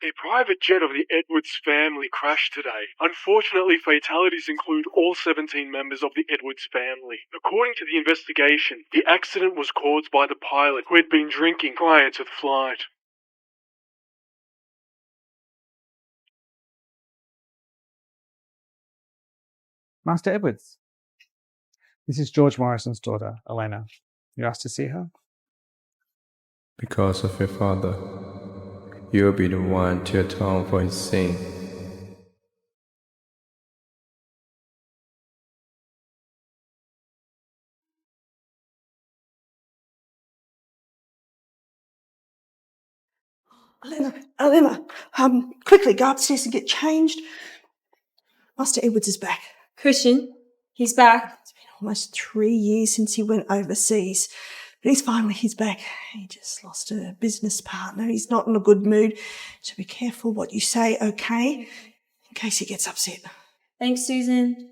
A private jet of the Edwards family crashed today. Unfortunately, fatalities include all 17 members of the Edwards family. According to the investigation, the accident was caused by the pilot, who had been drinking prior to the flight. Master Edwards, this is George Morrison's daughter, Elena. You asked to see her? Because of your father, you'll be the one to atone for his sin. Elena, quickly go upstairs and get changed. Master Edwards is back. Christian, he's back. It's been almost 3 years since he went overseas. But he's back. He just lost a business partner. He's not in a good mood. So be careful what you say, okay? In case he gets upset. Thanks, Susan.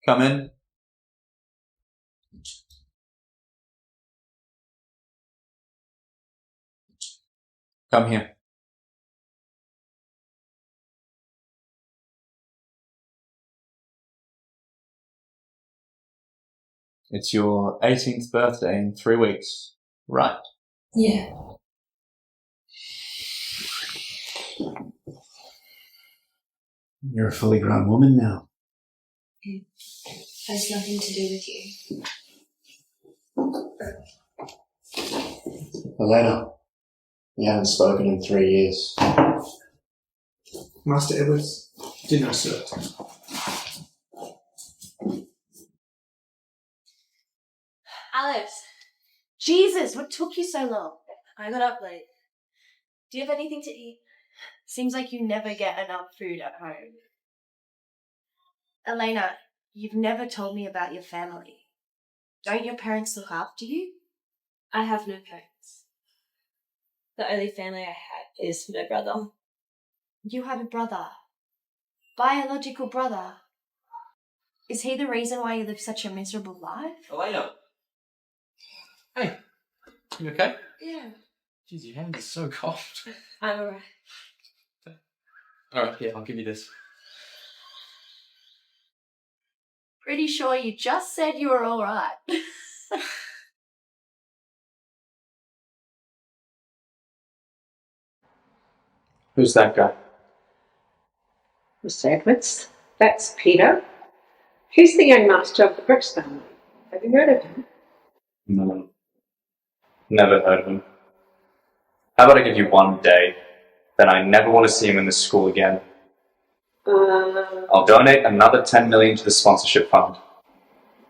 Come in. Come here. It's your 18th birthday in 3 weeks, right? Yeah. You're a fully grown woman now. It has nothing to do with you. Elena, you haven't spoken in 3 years. Master Edwards, dinner served. Alice! Jesus, what took you so long? I got up late. Do you have anything to eat? Seems like you never get enough food at home. Elena, you've never told me about your family. Don't your parents look after you? I have no parents. The only family I had is my brother. You had a brother? Biological brother? Is he the reason why you live such a miserable life? Elena! Hey, you okay? Yeah. Jeez, your hand is so cold. I'm alright. Alright, yeah, I'll give you this. Pretty sure you just said you were alright. Who's that guy? Mr. Edwards, that's Peter. He's the young master of the Brooks family. Have you heard of him? No. Never heard of him. How about I give you 1 day, then I never want to see him in this school again. I'll donate another 10 million to the sponsorship fund.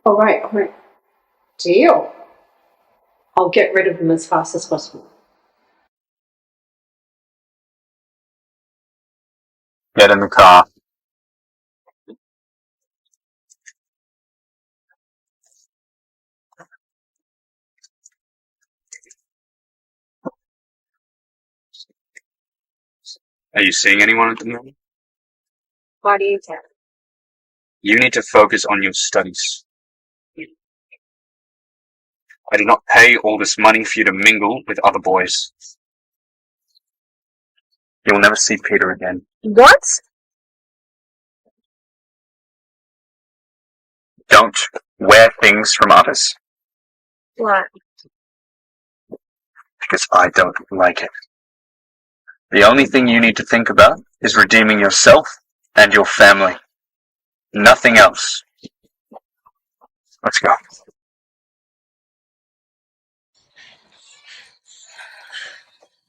All right. Deal. I'll get rid of him as fast as possible. Get in the car. Are you seeing anyone at the moment? Why do you care? You need to focus on your studies. I did not pay all this money for you to mingle with other boys. You'll never see Peter again. What? Don't wear things from others. Why? Because I don't like it. The only thing you need to think about is redeeming yourself and your family. Nothing else. Let's go.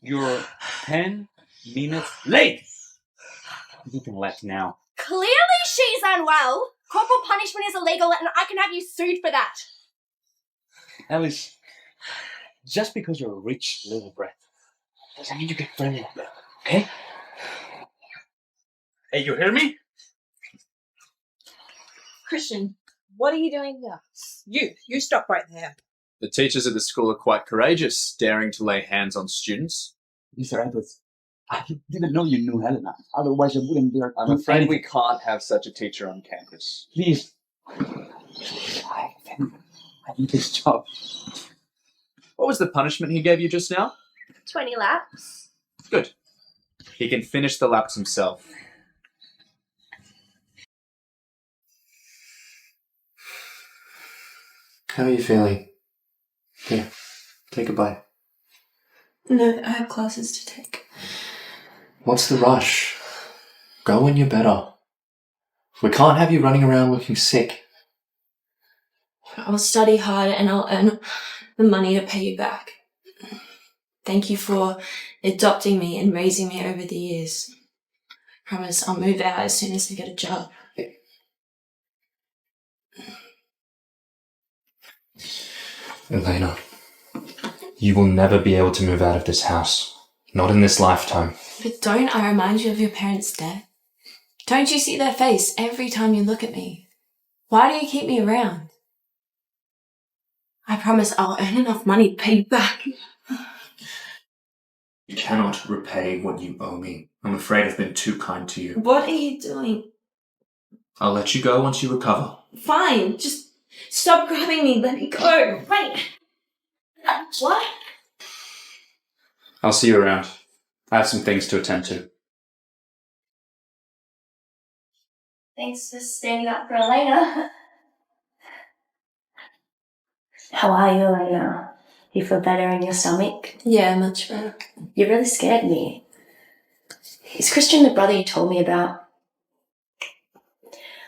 You're 10 minutes late! You can left now. Clearly she's unwell. Corporal punishment is illegal and I can have you sued for that. Alice, just because you're a rich little brat doesn't mean you get friendly with that, okay? Hey, you hear me? Christian, what are you doing here? You stop right there. The teachers at the school are quite courageous, daring to lay hands on students. Mr. Edwards, I didn't know you knew Helena. Otherwise, I wouldn't dare. I'm afraid we can't have such a teacher on campus. Please, I need this job. What was the punishment he gave you just now? 20 laps. Good. He can finish the laps himself. How are you feeling? Here, take a bite. No, I have classes to take. What's the rush? Go when you're better. We can't have you running around looking sick. I'll study hard and I'll earn the money to pay you back. Thank you for adopting me and raising me over the years. Promise I'll move out as soon as I get a job. Elena, you will never be able to move out of this house. Not in this lifetime. But don't I remind you of your parents' death? Don't you see their face every time you look at me? Why do you keep me around? I promise I'll earn enough money to pay you back. You cannot repay what you owe me. I'm afraid I've been too kind to you. What are you doing? I'll let you go once you recover. Fine, just stop grabbing me. Let me go. Wait. What? I'll see you around. I have some things to attend to. Thanks for standing up for Elena. How are you, Elena? You feel better in your stomach? Yeah, much better. You really scared me. Is Christian the brother you told me about?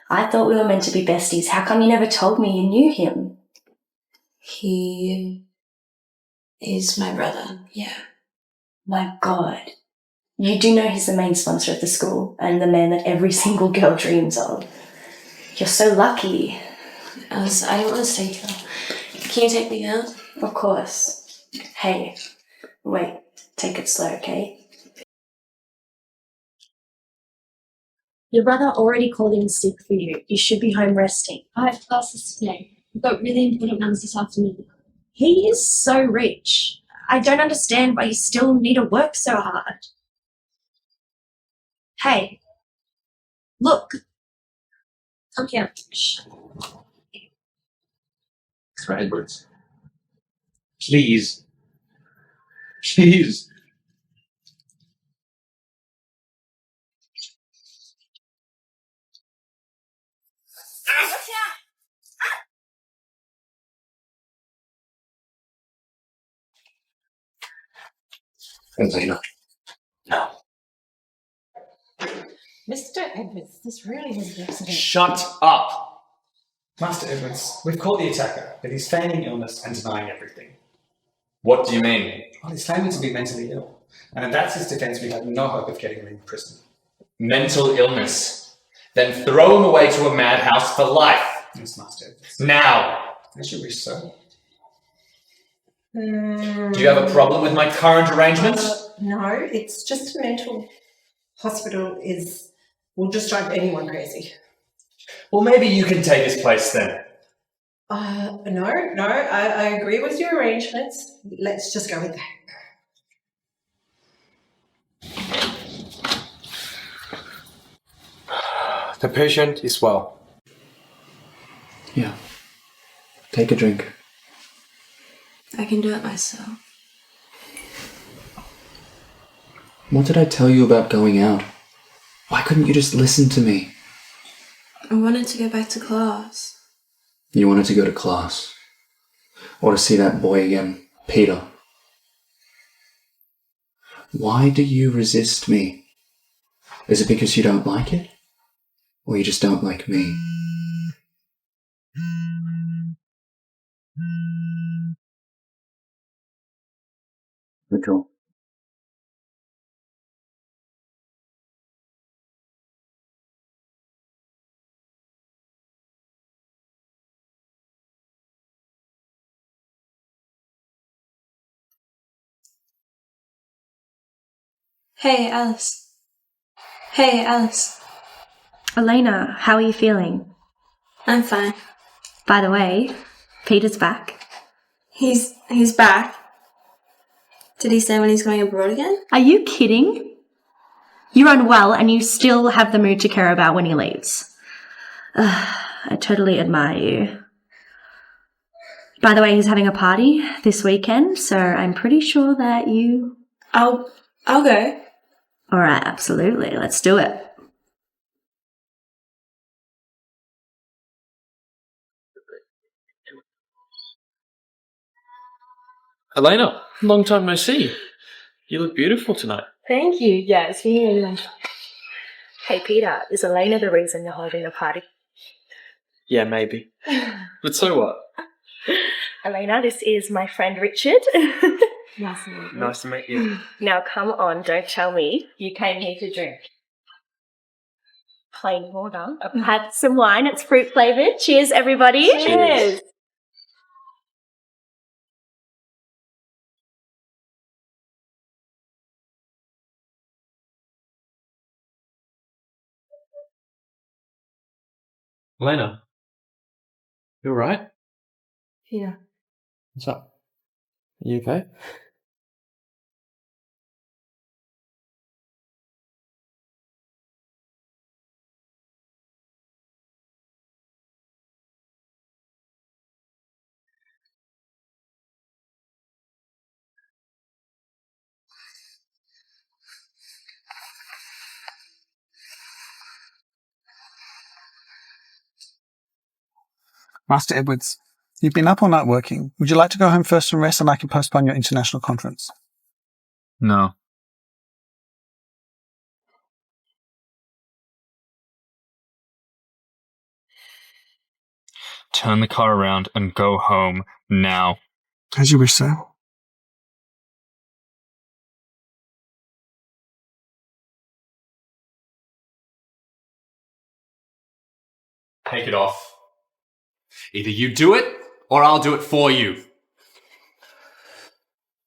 I thought we were meant to be besties. How come you never told me you knew him? He is my brother, yeah. My God. You do know he's the main sponsor of the school and the man that every single girl dreams of. You're so lucky. Alice, I don't want to stay here. Can you take me out? Of course. Hey, wait. Take it slow, okay? Your brother already called in sick for you. You should be home resting. I have classes today. I've got really important ones this afternoon. He is so rich. I don't understand why you still need to work so hard. Hey, look. Come here. Shh. Edwards. Please. Please. Elena. No. Mr. Edwards, this really was an accident. Shut up! Master Edwards, we've caught the attacker, but he's feigning illness and denying everything. What do you mean? Well, he's claiming to be mentally ill, and if that's his defense, we have no hope of getting him in prison. Mental illness. Then throw him away to a madhouse for life. Yes, Master Edwards. Now! As you wish, sir. Do you have a problem with my current arrangements? No, it's just a mental hospital will just drive anyone crazy. Well, maybe you can take his place then. No, I agree with your arrangements. Let's just go with that. The patient is well. Yeah. Take a drink. I can do it myself. What did I tell you about going out? Why couldn't you just listen to me? I wanted to go back to class. You wanted to go to class. Or to see that boy again, Peter. Why do you resist me? Is it because you don't like it? Or you just don't like me? Mitchell. Hey, Alice. Hey, Alice. Elena, how are you feeling? I'm fine. By the way, Peter's back. He's back. Did he say when he's going abroad again? Are you kidding? You're unwell and you still have the mood to care about when he leaves. I totally admire you. By the way, he's having a party this weekend, so I'm pretty sure that you... I'll go. All right, absolutely. Let's do it. Elena, long time no see. You look beautiful tonight. Thank you. Yeah, it's been really nice. Hey, Peter, is Elena the reason you're holding the party? Yeah, maybe. But so what? Elena, this is my friend Richard. Nice to meet you. Nice to meet you. Now, come on, don't tell me you came here to drink. Plain water. I've had some wine. It's fruit flavoured. Cheers, everybody. Cheers. Elena, you alright? Yeah. What's up? Are you okay? Master Edwards, you've been up all night working. Would you like to go home first and rest, and I can postpone your international conference? No. Turn the car around and go home now. As you wish, sir. Take it off. Either you do it, or I'll do it for you.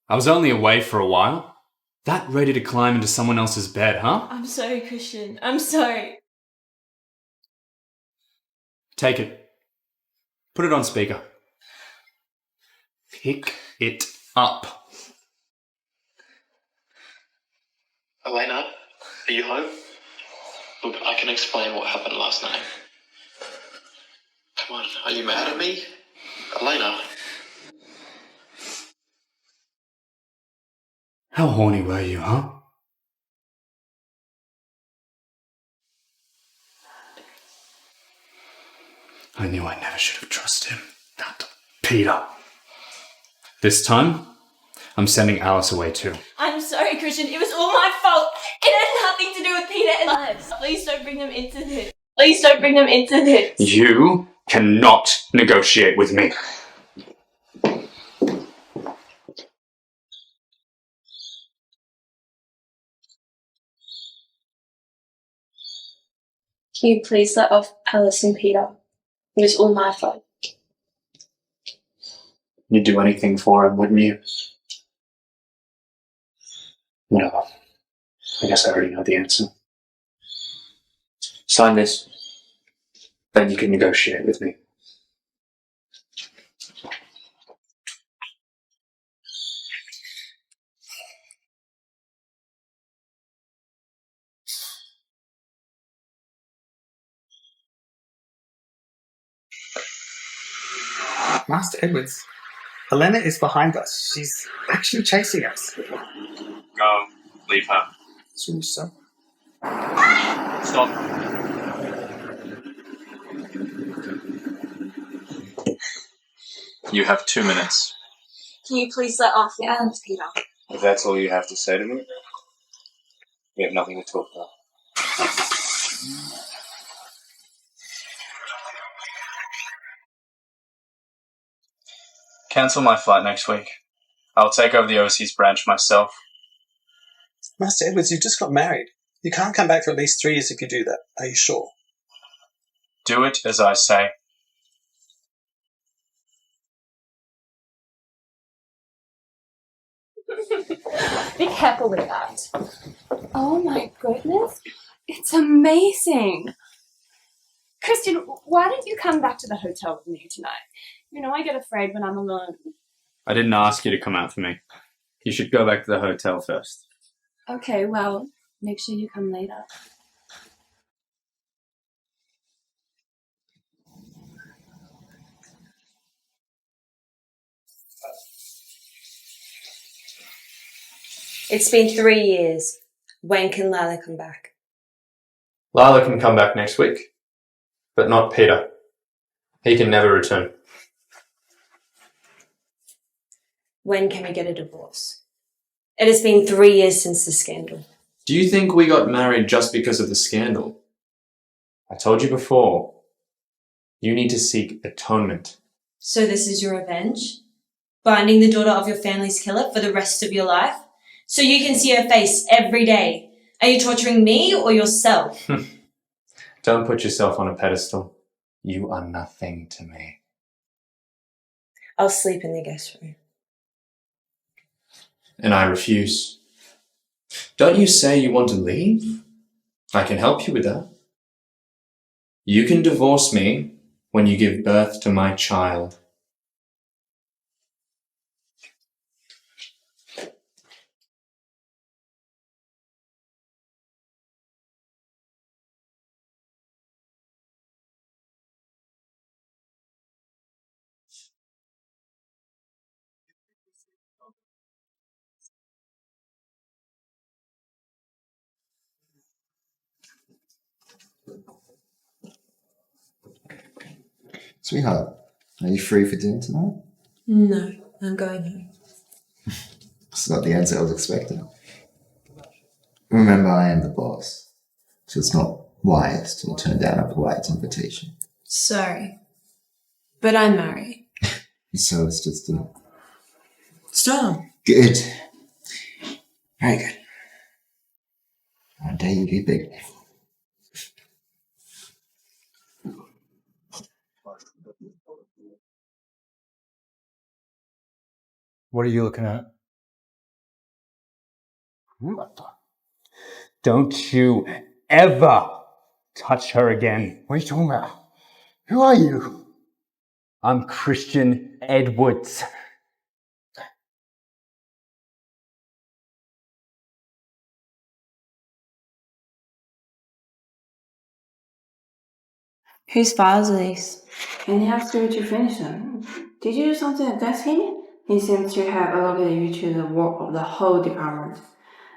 I was only away for a while. That ready to climb into someone else's bed, huh? I'm sorry, Christian. I'm sorry. Take it. Put it on speaker. Pick it up. Elena, are you home? Look, I can explain what happened last night. Come on, are you mad at me? Elena? How horny were you, huh? I knew I never should have trusted him. That Peter. This time, I'm sending Alice away too. I'm sorry, Christian. It was all my fault. It had nothing to do with Peter and Alice. Please don't bring them into this. Please don't bring them into this. You cannot negotiate with me. Can you please let off Alice and Peter? It was all my fault. You'd do anything for him, wouldn't you? Whatever. I guess I already know the answer. Sign this. Then you can negotiate with me. Master Edwards, Elena is behind us. She's actually chasing us. Go. Leave her. As you wish, sir. Stop. You have 2 minutes. Can you please let off Alice, Peter? If that's all you have to say to me, we have nothing to talk about. Cancel my flight next week. I'll take over the overseas branch myself. Master Edwards, you've just got married. You can't come back for at least 3 years if you do that. Are you sure? Do it as I say. Be careful with that. Oh my goodness. It's amazing. Christian, why didn't you come back to the hotel with me tonight? You know, I get afraid when I'm alone. I didn't ask you to come out for me. You should go back to the hotel first. Okay, well, make sure you come later. It's been 3 years. When can Lila come back? Lila can come back next week, but not Peter. He can never return. When can we get a divorce? It has been 3 years since the scandal. Do you think we got married just because of the scandal? I told you before, you need to seek atonement. So this is your revenge? Finding the daughter of your family's killer for the rest of your life? So you can see her face every day? Are you torturing me or yourself? Don't put yourself on a pedestal. You are nothing to me. I'll sleep in the guest room. And I refuse. Don't you say you want to leave? I can help you with that. You can divorce me when you give birth to my child. Sweetheart, are you free for dinner tonight? No, I'm going home. It's not the answer I was expecting. Remember, I am the boss, so it's not wise to turn down a polite invitation. Sorry, but I'm married. So it's just a... Stop. Good. Very good. One day you'll be big. What are you looking at? Don't you ever touch her again. What are you talking about? Who are you? I'm Christian Edwards. Whose files are these? And he asked you to finish them. Did you do something against him? He seems to have allocated you to the work of the whole department.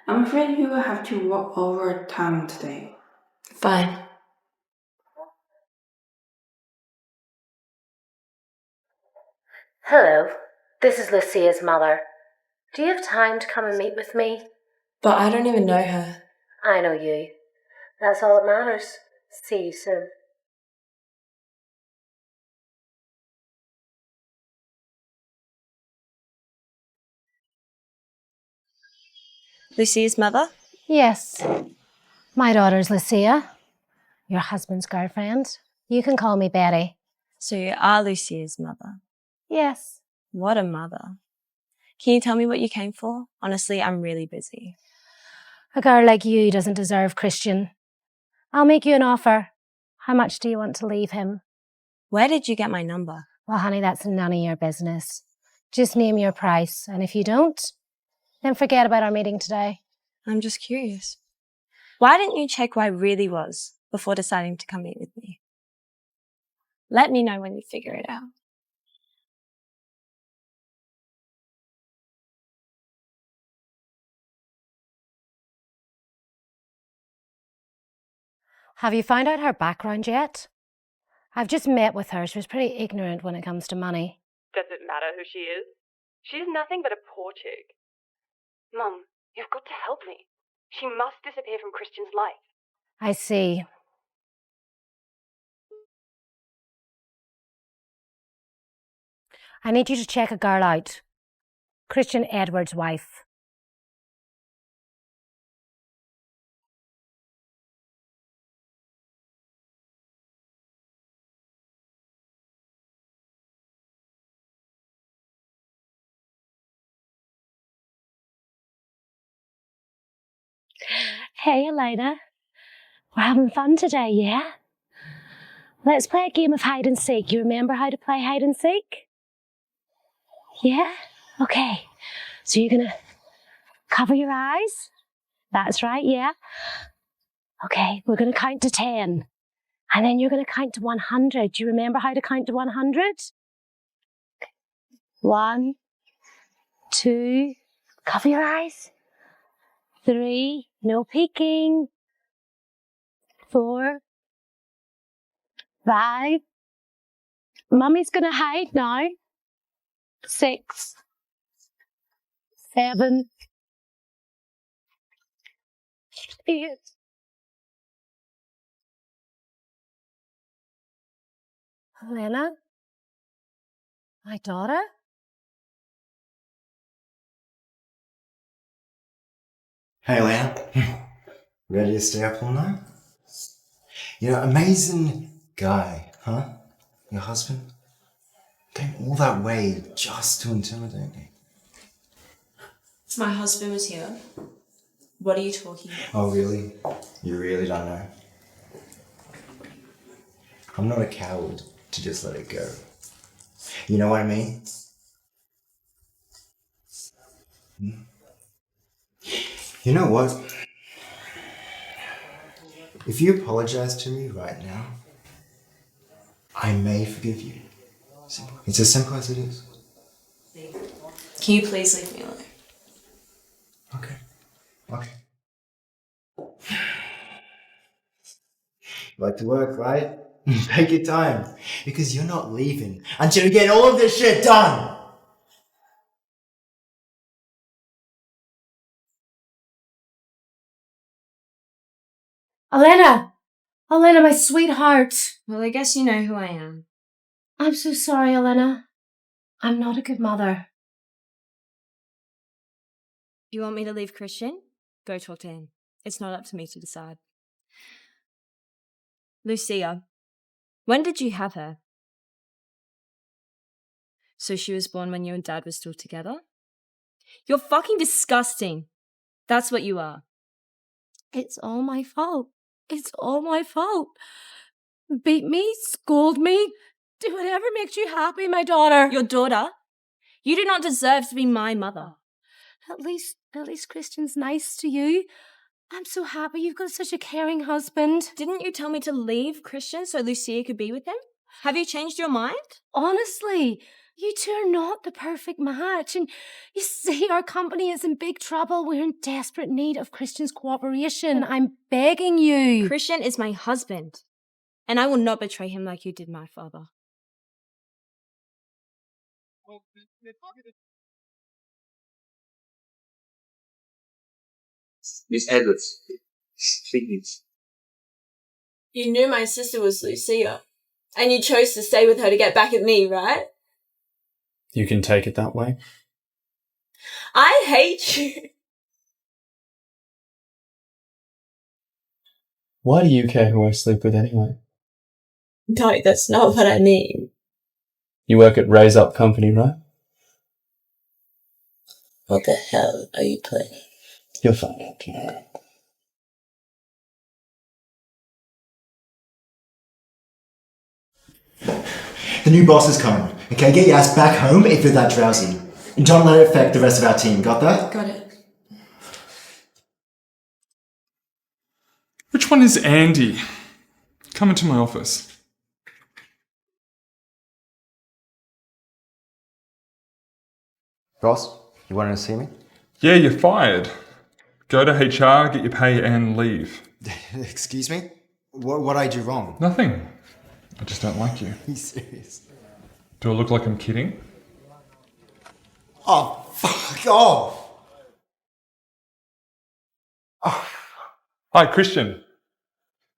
I'm afraid you will have to work overtime today. Fine. Hello, this is Lucia's mother. Do you have time to come and meet with me? But I don't even know her. I know you. That's all that matters. See you soon. Lucia's mother? Yes. My daughter's Lucia, your husband's girlfriend. You can call me Betty. So you are Lucia's mother? Yes. What a mother. Can you tell me what you came for? Honestly, I'm really busy. A girl like you doesn't deserve Christian. I'll make you an offer. How much do you want to leave him? Where did you get my number? Well, honey, that's none of your business. Just name your price, and if you don't, then forget about our meeting today. I'm just curious. Why didn't you check who I really was before deciding to come meet with me? Let me know when you figure it out. Have you found out her background yet? I've just met with her. She was pretty ignorant when it comes to money. Does it matter who she is? She's nothing but a poor chick. Mum, you've got to help me. She must disappear from Christian's life. I see. I need you to check a girl out. Christian Edwards' wife. Hey, Elena. We're having fun today, yeah? Let's play a game of hide and seek. You remember how to play hide and seek? Yeah? Okay. So you're gonna cover your eyes? That's right, yeah? Okay, we're gonna count to 10. And then you're gonna count to 100. Do you remember how to count to 100? 1, 2, cover your eyes. 3, no peeking. 4, 5. Mummy's gonna hide now. 6, 7, 8. Elena? My daughter? Hey, Elena. Ready to stay up all night? You know, amazing guy, huh? Your husband? Came all that way just to intimidate me. If my husband was here, what are you talking about? Oh, really? You really don't know? I'm not a coward to just let it go. You know what I mean? You know what? If you apologize to me right now, I may forgive you. It's as simple as it is. Can you please leave me alone? Okay. You like to work, right? Take your time. Because you're not leaving until you get all of this shit done! Elena! Elena, my sweetheart! Well, I guess you know who I am. I'm so sorry, Elena. I'm not a good mother. You want me to leave Christian? Go talk to him. It's not up to me to decide. Lucia, when did you have her? So she was born when you and Dad were still together? You're fucking disgusting. That's what you are. It's all my fault. It's all my fault. Beat me, scold me, do whatever makes you happy, my daughter. Your daughter? You do not deserve to be my mother. At least Christian's nice to you. I'm so happy you've got such a caring husband. Didn't you tell me to leave Christian so Lucia could be with him? Have you changed your mind? Honestly, you two are not the perfect match. And you see, our company is in big trouble. We're in desperate need of Christian's cooperation. I'm begging you. Christian is my husband, and I will not betray him like you did my father. Miss Edwards, please. You knew my sister was Lucia, and you chose to stay with her to get back at me, right? You can take it that way. I hate you. Why do you care who I sleep with anyway? No, that's not what I mean. You work at Raise Up Company, right? What the hell are you playing? You'll find out tomorrow. The new boss is coming. Okay, get your ass back home if you're that drowsy. And don't let it affect the rest of our team. Got that? Got it. Which one is Andy? Come into my office. Ross, you wanted to see me? Yeah, you're fired. Go to HR, get your pay and leave. Excuse me? What'd I do wrong? Nothing. I just don't like you. Are you serious? Do I look like I'm kidding? Oh, fuck off! Oh. Hi, Christian.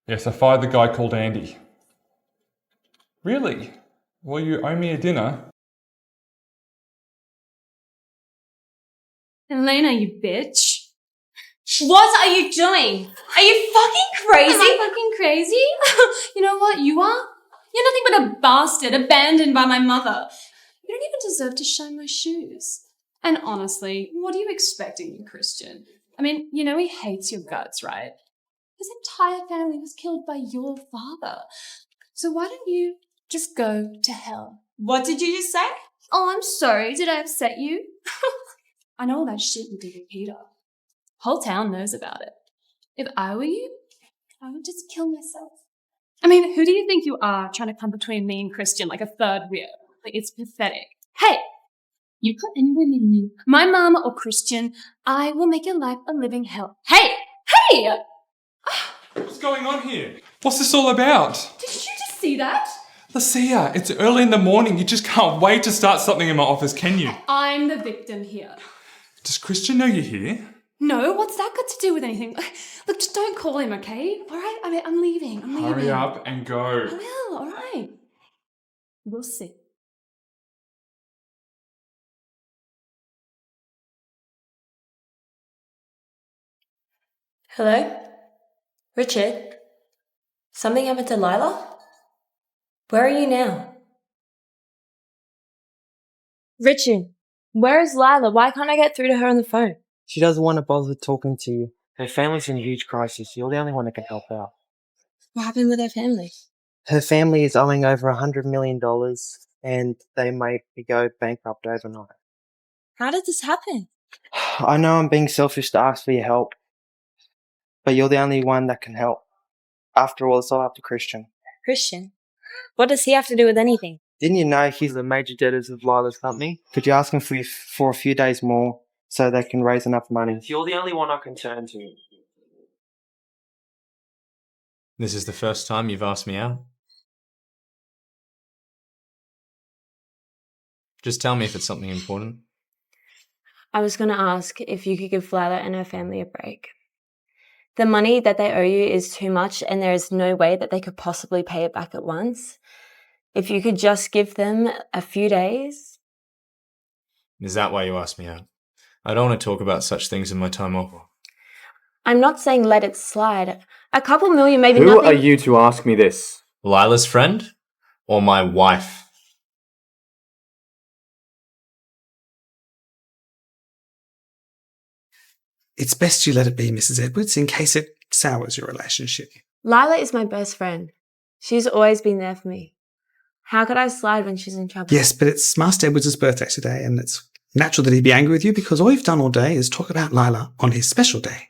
Yes, I fired the guy called Andy. Really? Well, you owe me a dinner. Elena, you bitch. What are you doing? Are you fucking crazy? Am I fucking crazy? You know what you are? You're nothing but a bastard abandoned by my mother. You don't even deserve to shine my shoes. And honestly, what are you expecting, Christian? I mean, you know he hates your guts, right? His entire family was killed by your father. So why don't you just go to hell? What did you just say? Oh, I'm sorry. Did I upset you? I know all that shit you did with Peter. Whole town knows about it. If I were you, I would just kill myself. I mean, who do you think you are trying to come between me and Christian like a third wheel? Like, it's pathetic. Hey, You put anyone in you, my mom or Christian, I will make your life a living hell. Hey! Hey! What's going on here? What's this all about? Did you just see that? Lucia, it's early in the morning. You just can't wait to start something in my office, can you? I'm the victim here. Does Christian know you're here? No, what's that got to do with anything? Look, just don't call him, okay? All right? I'm leaving. Hurry up and go. I will, all right. We'll see. Hello? Richard? Something happened to Lila? Where are you now? Richard, where is Lila? Why can't I get through to her on the phone? She doesn't want to bother talking to you. Her family's in a huge crisis. You're the only one that can help out. What happened with her family? Her family is owing over $100 million and they may go bankrupt overnight. How did this happen? I know I'm being selfish to ask for your help, but you're the only one that can help. After all, it's all up to Christian. Christian? What does he have to do with anything? Didn't you know he's the major debtors of Lila's company? Could you ask him for a few days more so they can raise enough money? You're the only one I can turn to. This is the first time you've asked me out? Just tell me if it's something important. I was going to ask if you could give Lila and her family a break. The money that they owe you is too much and there is no way that they could possibly pay it back at once. If you could just give them a few days. Is that why you asked me out? I don't want to talk about such things in my time off. I'm not saying let it slide. A couple million, maybe Who nothing. are you to ask me this? Lila's friend? Or my wife? It's best you let it be, Mrs. Edwards, in case it sours your relationship. Lila is my best friend. She's always been there for me. How could I slide when she's in trouble? Yes, but it's Master Edwards' birthday today, and it's natural that he'd be angry with you because all you've done all day is talk about Lila on his special day.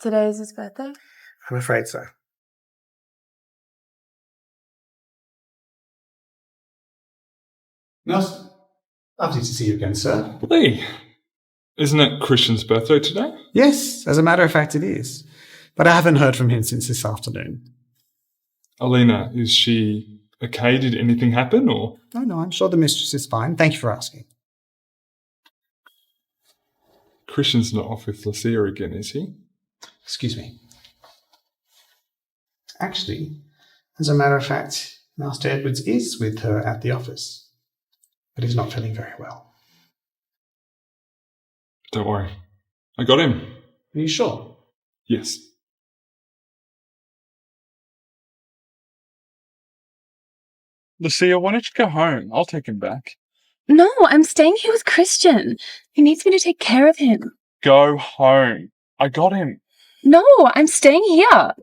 Today is his birthday? I'm afraid so. Nelson, lovely to see you again, sir. Lee, isn't it Christian's birthday today? Yes, as a matter of fact it is. But I haven't heard from him since this afternoon. Elena, is she okay? Did anything happen or? No, I'm sure the mistress is fine. Thank you for asking. Christian's not off with Lucia again, is he? Excuse me. Actually, as a matter of fact, Master Edwards is with her at the office. But he's not feeling very well. Don't worry. I got him. Are you sure? Yes. Lucia, why don't you go home? I'll take him back. No, I'm staying here with Christian. He needs me to take care of him. Go home. I got him. No, I'm staying here.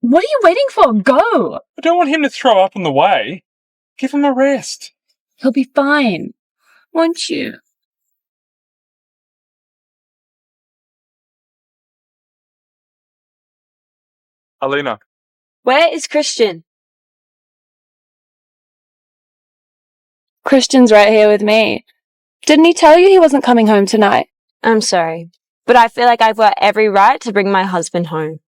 What are you waiting for? Go! I don't want him to throw up on the way. Give him a rest. He'll be fine. Won't you? Elena. Where is Christian? Christian's right here with me. Didn't he tell you he wasn't coming home tonight? I'm sorry, but I feel like I've got every right to bring my husband home.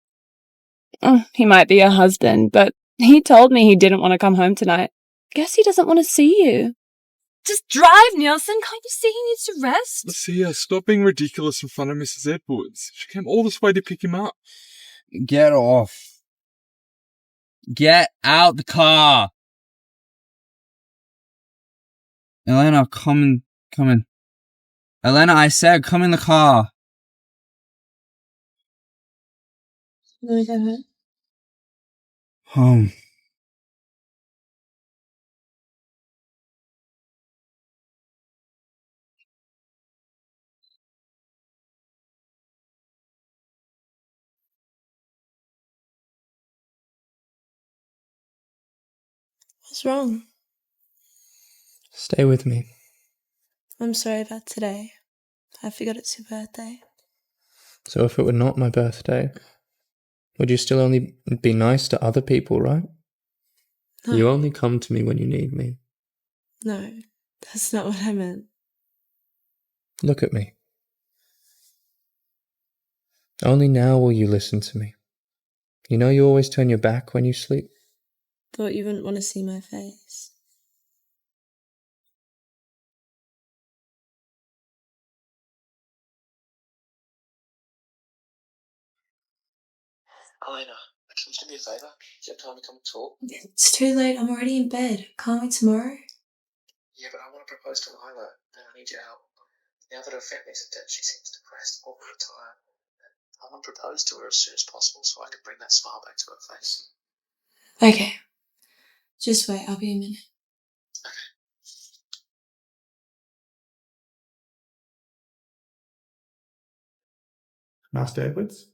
He might be your husband, but he told me he didn't want to come home tonight. Guess he doesn't want to see you. Just drive, Nielsen. Can't you see he needs to rest? Lucia, stop being ridiculous in front of Mrs. Edwards. She came all this way to pick him up. Get off. Get out the car. Elena, come in. Elena, I said come in the car. Let me go home. Home. What's wrong? Stay with me. I'm sorry about today. I forgot it's your birthday. So if it were not my birthday, would you still only be nice to other people, right? No. You only come to me when you need me. No, That's not what I meant. Look at me. Only now will you listen to me. You know you always turn your back when you sleep. Thought you wouldn't want to see my face. Elena, can you do me a favour? Do you have time to come and talk? It's too late. I'm already in bed. Can't we tomorrow? Yeah, but I want to propose to Lila, and I need your help. Now that her family's in debt, she seems depressed all the time. I want to propose to her as soon as possible so I can bring that smile back to her face. Okay. Just wait. I'll be a minute. Master Edwards,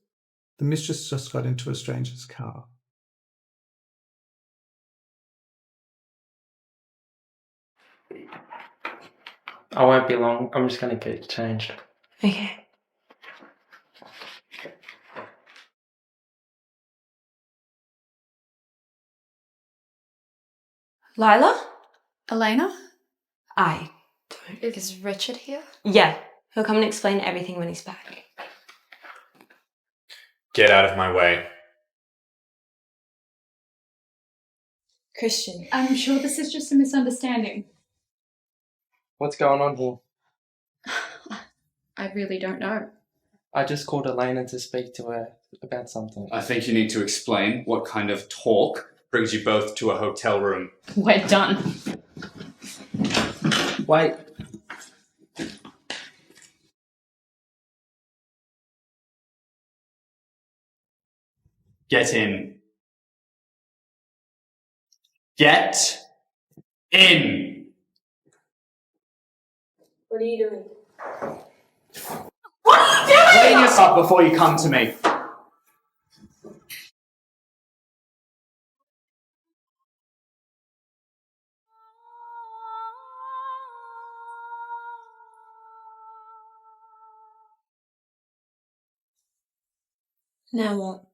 the mistress just got into a stranger's car. I won't be long. I'm just going to get changed. Okay. Lila? Elena? I Is Richard here? Yeah. He'll come and explain everything when he's back. Get out of my way. Christian. I'm sure this is just a misunderstanding. What's going on here? I really don't know. I just called Elena to speak to her about something. I think you need to explain what kind of talk brings you both to a hotel room. We're done. Wait. Get in. Get in! What are you doing? Clean yourself before you come to me. Now what?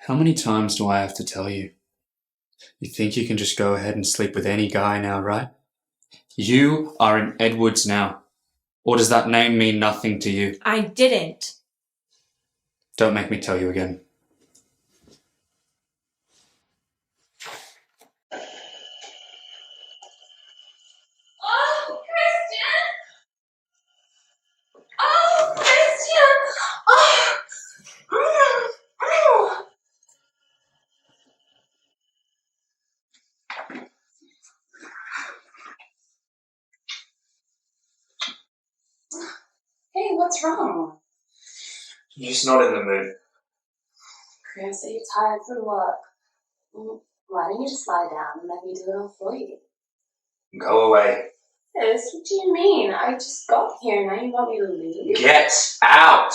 How many times do I have to tell you? You think you can just go ahead and sleep with any guy now, right? You are in Edwards now. Or does that name mean nothing to you? I didn't. Don't make me tell you again. Oh, Christian! Oh, Christian! Oh! Hey, what's wrong? I'm just not in the mood. Chris, are you tired from work? Why don't you just lie down and let me do it all for you? Go away. Chris, what do you mean? I just got here and now you want me to leave? Get out!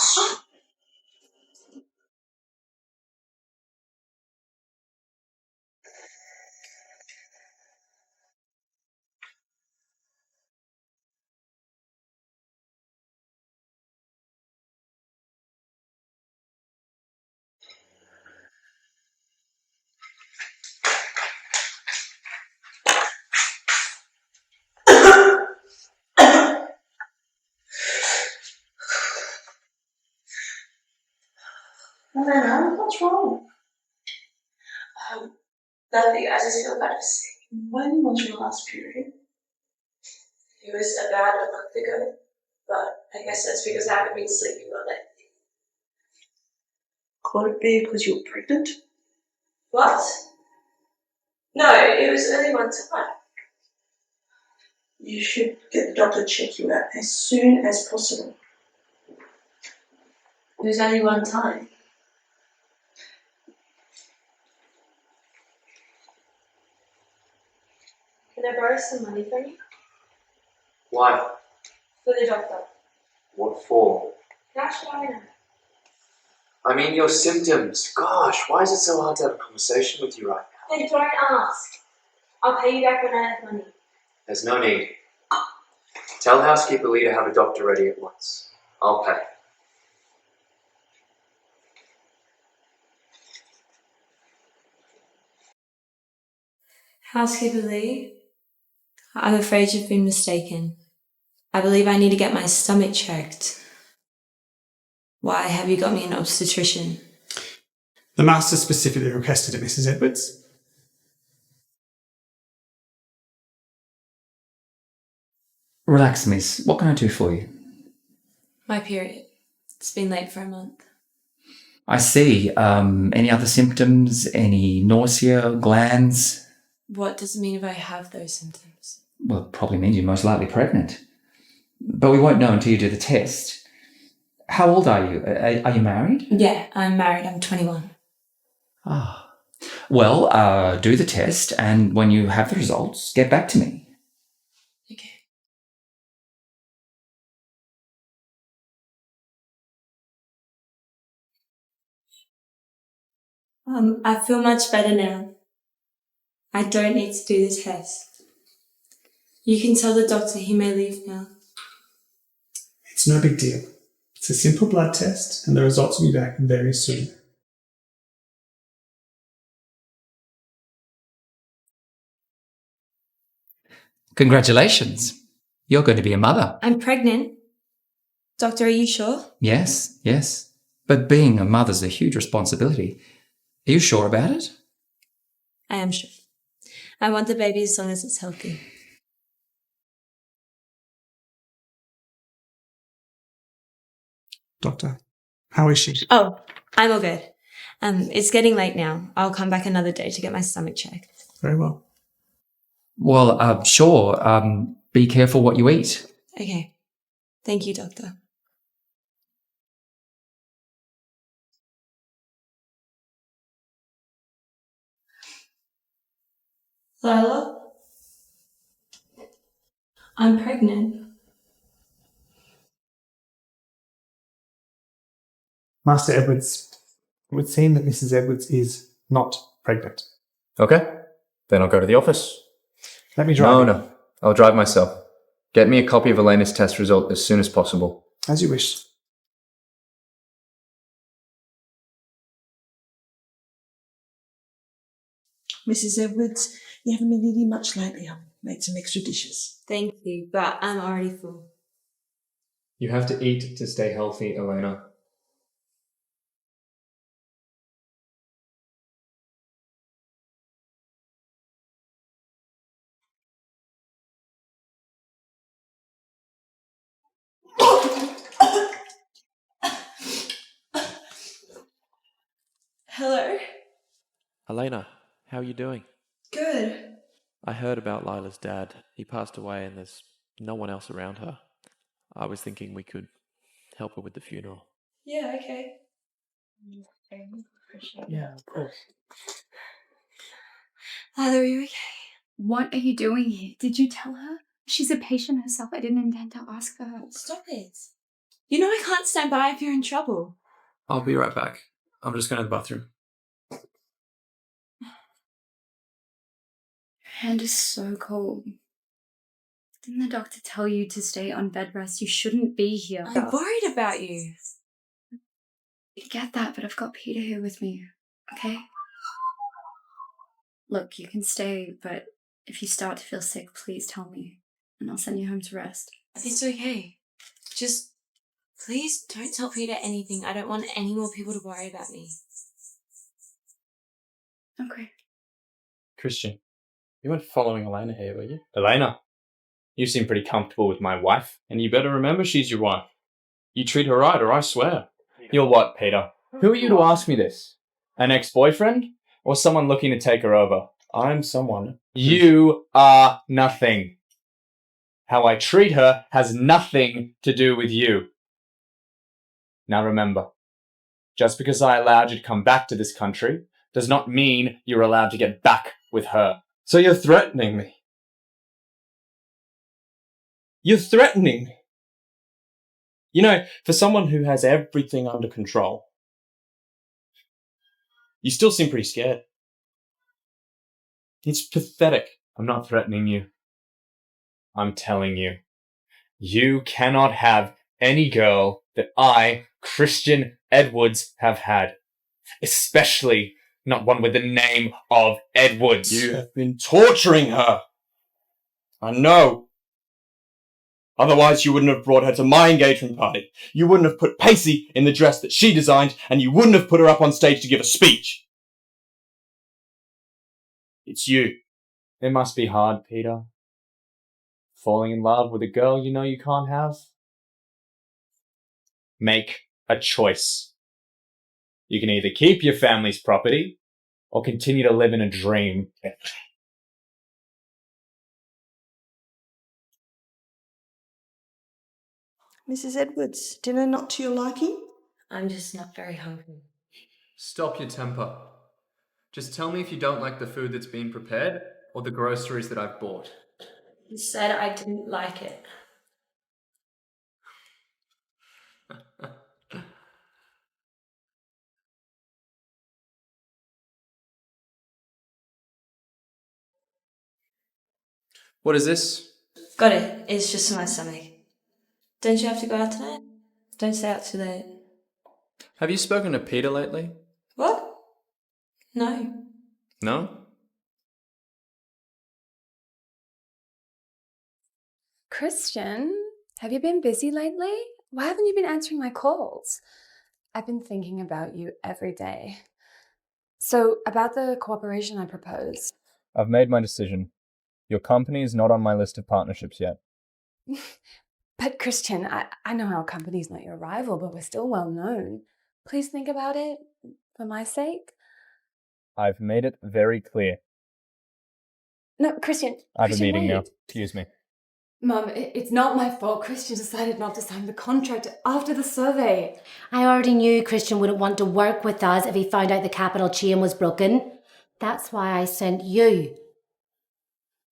Elena, what's wrong? Nothing. I just feel kind of sick. When was your last period? It was about a month ago, but I guess that's because I haven't been sleeping all night. Could it be because you were pregnant? What? No, it was only one time. You should get the doctor to check you out as soon as possible. It was only one time. Can I borrow some money from you? Why? For the doctor. What for? Cash line. I mean, your symptoms. Gosh, why is it so hard to have a conversation with you right now? Then don't ask. I'll pay you back when I have money. There's no need. Tell housekeeper Lee to have a doctor ready at once. I'll pay. Housekeeper Lee, I'm afraid you've been mistaken. I believe I need to get my stomach checked. Why have you got me an obstetrician? The Master specifically requested it, Mrs. Edwards. Relax, miss. What can I do for you? My period. It's been late for a month. I see. Any other symptoms? Any nausea, glands? What does it mean if I have those symptoms? Well, it probably means you're most likely pregnant. But we won't know until you do the test. How old are you? Are you married? Yeah, I'm married. I'm 21. Ah. Well, do the test, and when you have the results, get back to me. Okay. I feel much better now. I don't need to do the test. You can tell the doctor he may leave now. It's no big deal. It's a simple blood test, and the results will be back very soon. Congratulations. You're going to be a mother. I'm pregnant. Doctor, are you sure? Yes, yes. But being a mother's a huge responsibility. Are you sure about it? I am sure. I want the baby as long as it's healthy. Doctor, how is she? Oh, I'm all good. It's getting late now. I'll come back another day to get my stomach checked. Very well. Well, sure. Be careful what you eat. Okay. Thank you, Doctor. Lila? I'm pregnant. Master Edwards, it would seem that Mrs. Edwards is not pregnant. Okay, then I'll go to the office. Let me drive. No, I'll drive myself. Get me a copy of Elena's test result as soon as possible. As you wish. Mrs. Edwards, you haven't been eating much lately. I've made some extra dishes. Thank you, but I'm already full. You have to eat to stay healthy, Elena. Hello? Elena, how are you doing? Good. I heard about Lila's dad. He passed away and there's no one else around her. I was thinking we could help her with the funeral. Yeah, okay. Yeah, of course. Lila, are you okay? What are you doing here? Did you tell her? She's a patient herself. I didn't intend to ask her. Stop it. You know I can't stand by if you're in trouble. I'll be right back. I'm just going to the bathroom. Your hand is so cold. Didn't the doctor tell you to stay on bed rest? You shouldn't be here. I'm worried about you. I get that, but I've got Peter here with me, okay? Look, you can stay, but if you start to feel sick, please tell me, and I'll send you home to rest. It's okay. Just please don't tell Peter anything. I don't want any more people to worry about me. Okay. Christian, you weren't following Elena here, were you? Elena, you seem pretty comfortable with my wife, and you better remember she's your wife. You treat her right, or I swear. You're what, Peter? Who are you to ask me this? An ex-boyfriend? Or someone looking to take her over? I'm someone. You are nothing. How I treat her has nothing to do with you. Now remember, just because I allowed you to come back to this country does not mean you're allowed to get back with her. So you're threatening me. You're threatening me. You know, for someone who has everything under control, you still seem pretty scared. It's pathetic. I'm not threatening you. I'm telling you. You cannot have any girl that I, Christian Edwards, have had. Especially not one with the name of Edwards. You have been torturing her. I know. Otherwise, you wouldn't have brought her to my engagement party. You wouldn't have put Pacey in the dress that she designed, and you wouldn't have put her up on stage to give a speech. It's you. It must be hard, Peter. Falling in love with a girl you know you can't have? Make a choice. You can either keep your family's property or continue to live in a dream. Mrs. Edwards, dinner not to your liking? I'm just not very hungry. Stop your temper. Just tell me if you don't like the food that's been prepared or the groceries that I've bought. You said I didn't like it. What is this? Got it. It's just in my stomach. Don't you have to go out tonight? Don't stay out too late. Have you spoken to Peter lately? What? No. No? Christian, have you been busy lately? Why haven't you been answering my calls? I've been thinking about you every day. So, about the cooperation I proposed. I've made my decision. Your company is not on my list of partnerships yet. But Christian, I know our company's not your rival, but we're still well known. Please think about it, for my sake. I've made it very clear. No, Christian. I have a Christian, meeting now. wait. Excuse me. Mum, it's not my fault. Christian decided not to sign the contract after the survey. I already knew Christian wouldn't want to work with us if he found out the capital chain was broken. That's why I sent you.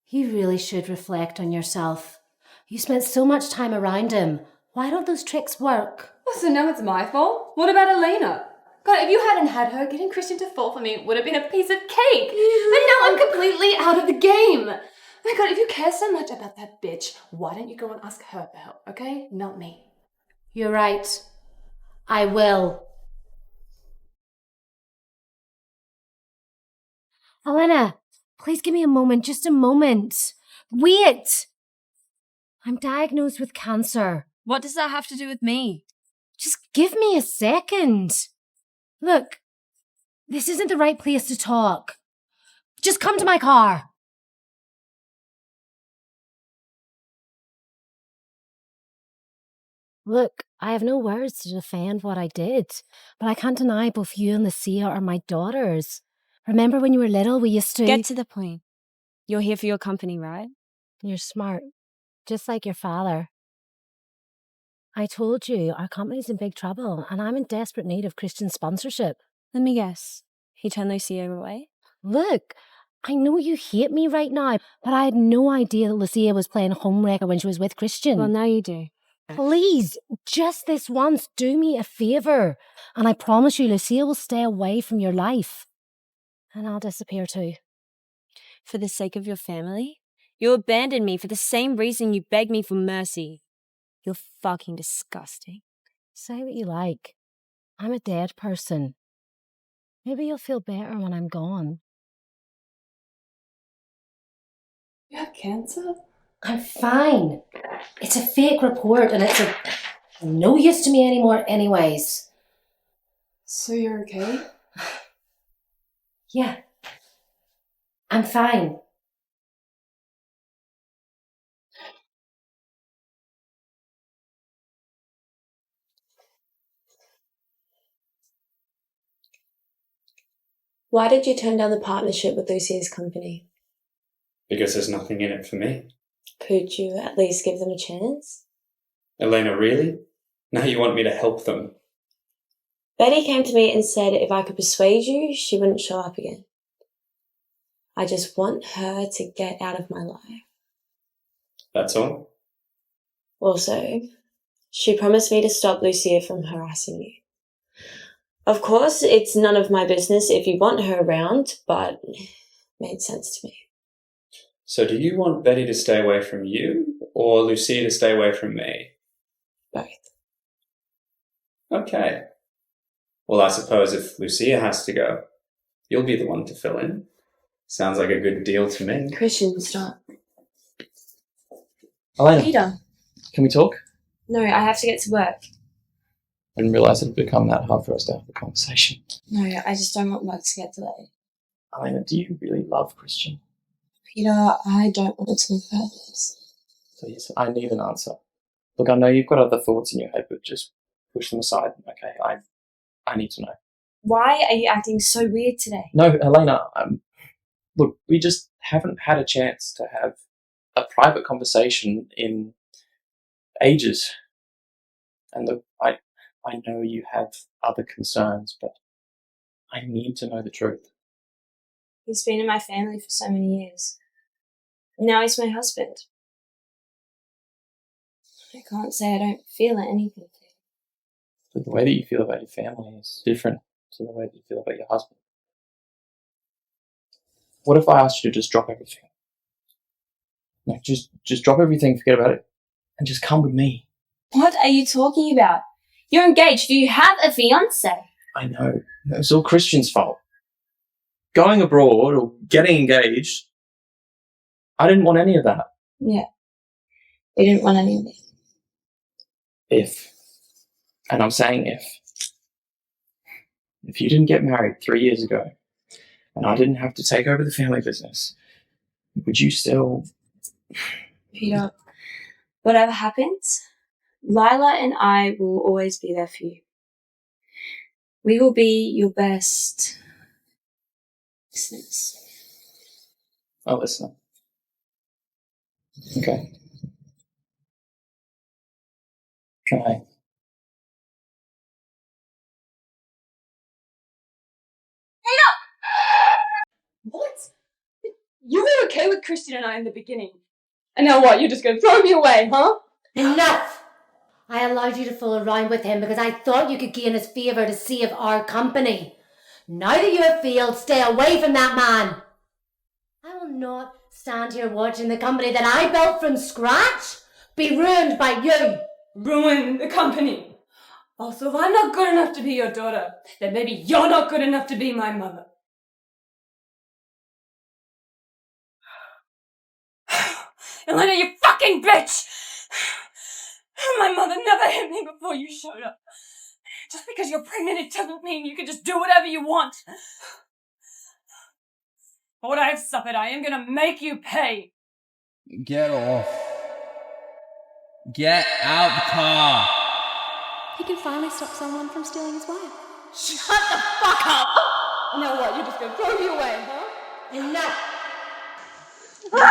You really should reflect on yourself. You spent so much time around him. Why don't those tricks work? Oh, so now it's my fault? What about Elena? God, if you hadn't had her, getting Christian to fall for me would have been a piece of cake. But now I'm completely out of the game. My God, if you care so much about that bitch, why don't you go and ask her for help, okay? Not me. You're right. I will. Elena, please give me a moment, just a moment. Wait! I'm diagnosed with cancer. What does that have to do with me? Just give me a second. Look, this isn't the right place to talk. Just come to my car. Look, I have no words to defend what I did, but I can't deny both you and Lucia are my daughters. Remember when you were little, we used to... Get to the point. You're here for your company, right? You're smart, just like your father. I told you, our company's in big trouble, and I'm in desperate need of Christian sponsorship. Let me guess. He turned Lucia away? Look, I know you hate me right now, but I had no idea that Lucia was playing homewrecker when she was with Christian. Well, now you do. Please, just this once, do me a favour. And I promise you, Lucia will stay away from your life. And I'll disappear too. For the sake of your family? You abandoned me for the same reason you begged me for mercy. You're fucking disgusting. Say what you like. I'm a dead person. Maybe you'll feel better when I'm gone. You have cancer? I'm fine. It's a fake report and it's of no use to me anymore anyways. So you're okay? Yeah. I'm fine. Why did you turn down the partnership with Lucia's company? Because there's nothing in it for me. Could you at least give them a chance? Elena, really? Now you want me to help them? Betty came to me and said if I could persuade you, she wouldn't show up again. I just want her to get out of my life. That's all? Also, she promised me to stop Lucia from harassing you. Of course, it's none of my business if you want her around, but it made sense to me. So do you want Betty to stay away from you, or Lucia to stay away from me? Both. Okay. Well, I suppose if Lucia has to go, you'll be the one to fill in. Sounds like a good deal to me. Christian, stop. Elena, Peter. can we talk? No, I have to get to work. I didn't realise it'd become that hard for us to have the conversation. No, I just don't want work to get delayed. Elena, do you really love Christian? Peter, I don't want to talk about this. Please, I need an answer. Look, I know you've got other thoughts in your head, but just push them aside, okay? I need to know. Why are you acting so weird today? No, Elena, look, we just haven't had a chance to have a private conversation in ages. And look, I know you have other concerns, but I need to know the truth. He's been in my family for so many years. Now he's my husband. I can't say I don't feel anything. But the way that you feel about your family is different to the way that you feel about your husband. What if I asked you to just drop everything? No, just drop everything, forget about it, and just come with me. What are you talking about? You're engaged. Do you have a fiancé? I know. It's all Christian's fault. Going abroad or getting engaged, I didn't want any of that. Yeah. We didn't want any of it. If, and I'm saying if you didn't get married 3 years ago and I didn't have to take over the family business, would you still... Peter, whatever happens, Lila and I will always be there for you. We will be your best listeners. A listener. Okay. Can I? What? You were okay with Christian and I in the beginning. And now what? You're just going to throw me away, huh? Enough! I allowed you to fool around with him because I thought you could gain his favour to save our company. Now that you have failed, stay away from that man. I will not stand here watching the company that I built from scratch be ruined by you. Ruin the company. Also, if I'm not good enough to be your daughter, then maybe you're not good enough to be my mother. Elena, you fucking bitch! My mother never hit me before you showed up. Just because you're pregnant, it doesn't mean you can just do whatever you want. For what I have suffered, I am gonna make you pay. Get off. Get out the car. He can finally stop someone from stealing his wife. Shut the fuck up! Now what, you're just gonna throw me away, huh? Enough! What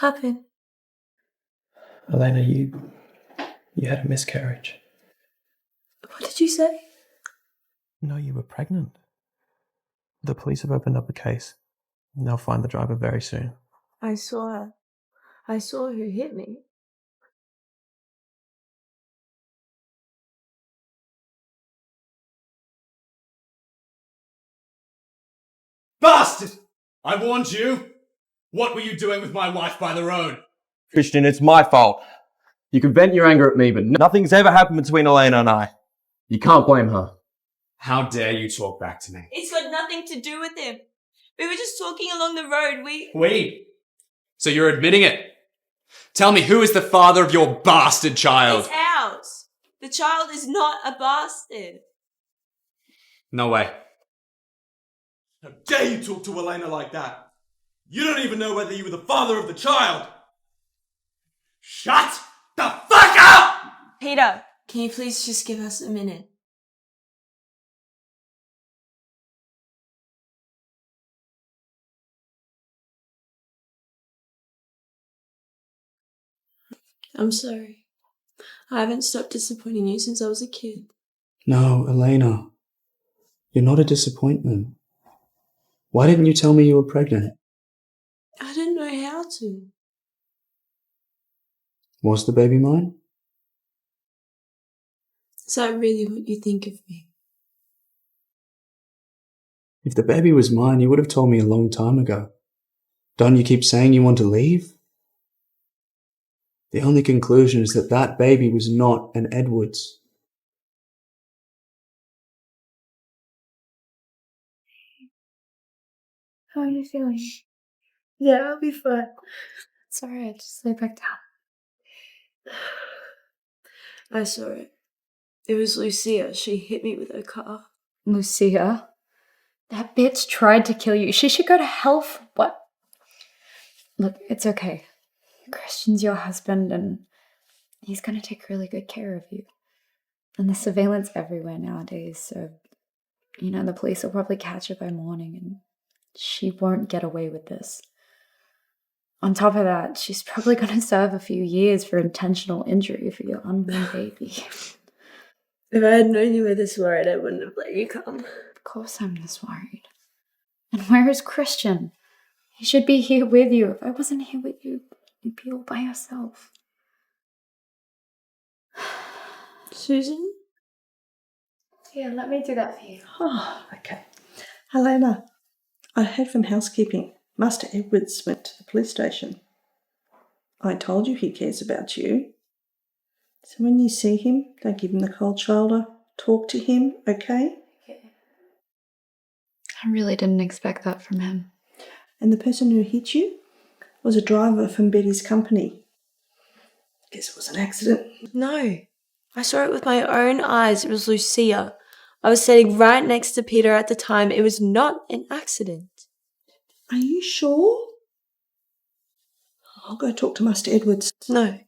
happened? Elena, you had a miscarriage. What did you say? No, you were pregnant. The police have opened up a case. They'll find the driver very soon. I saw her. I saw who hit me. Bastard! I warned you! What were you doing with my wife by the road? Christian, it's my fault. You can vent your anger at me, but nothing's ever happened between Elena and I. You can't blame her. How dare you talk back to me? It's got nothing to do with him. We were just talking along the road. Wait. So you're admitting it? Tell me, who is the father of your bastard child? It's ours. The child is not a bastard. No way. How dare you talk to Elena like that? You don't even know whether you were the father of the child! Shut the fuck up! Peter, can you please just give us a minute? I'm sorry. I haven't stopped disappointing you since I was a kid. No, Elena. You're not a disappointment. Why didn't you tell me you were pregnant? I didn't know how to. Was the baby mine? Is that really what you think of me? If the baby was mine, you would have told me a long time ago. Don't you keep saying you want to leave? The only conclusion is that that baby was not an Edwards. How are you feeling? Yeah, I'll be fine. It's alright, just lay back down. I saw it. It was Lucia. She hit me with her car. Lucia? That bitch tried to kill you. She should go to hell for what? Look, it's okay. Christian's your husband and he's gonna take really good care of you. And there's surveillance everywhere nowadays, so, the police will probably catch her by morning and she won't get away with this. On top of that, she's probably gonna serve a few years for intentional injury for your unborn baby. If I had known you were this worried, I wouldn't have let you come. Of course I'm this worried. And where is Christian? He should be here with you. If I wasn't here with you, you'd be all by yourself. Susan? Yeah, let me do that for you. Oh, okay. Elena, I heard from housekeeping. Master Edwards went to the police station. I told you he cares about you. So when you see him, don't give him the cold shoulder. Talk to him, okay? I really didn't expect that from him. And the person who hit you was a driver from Betty's company. Guess it was an accident. No, I saw it with my own eyes. It was Lucia. I was sitting right next to Peter at the time. It was not an accident. Are you sure? I'll go talk to Master Edwards. No.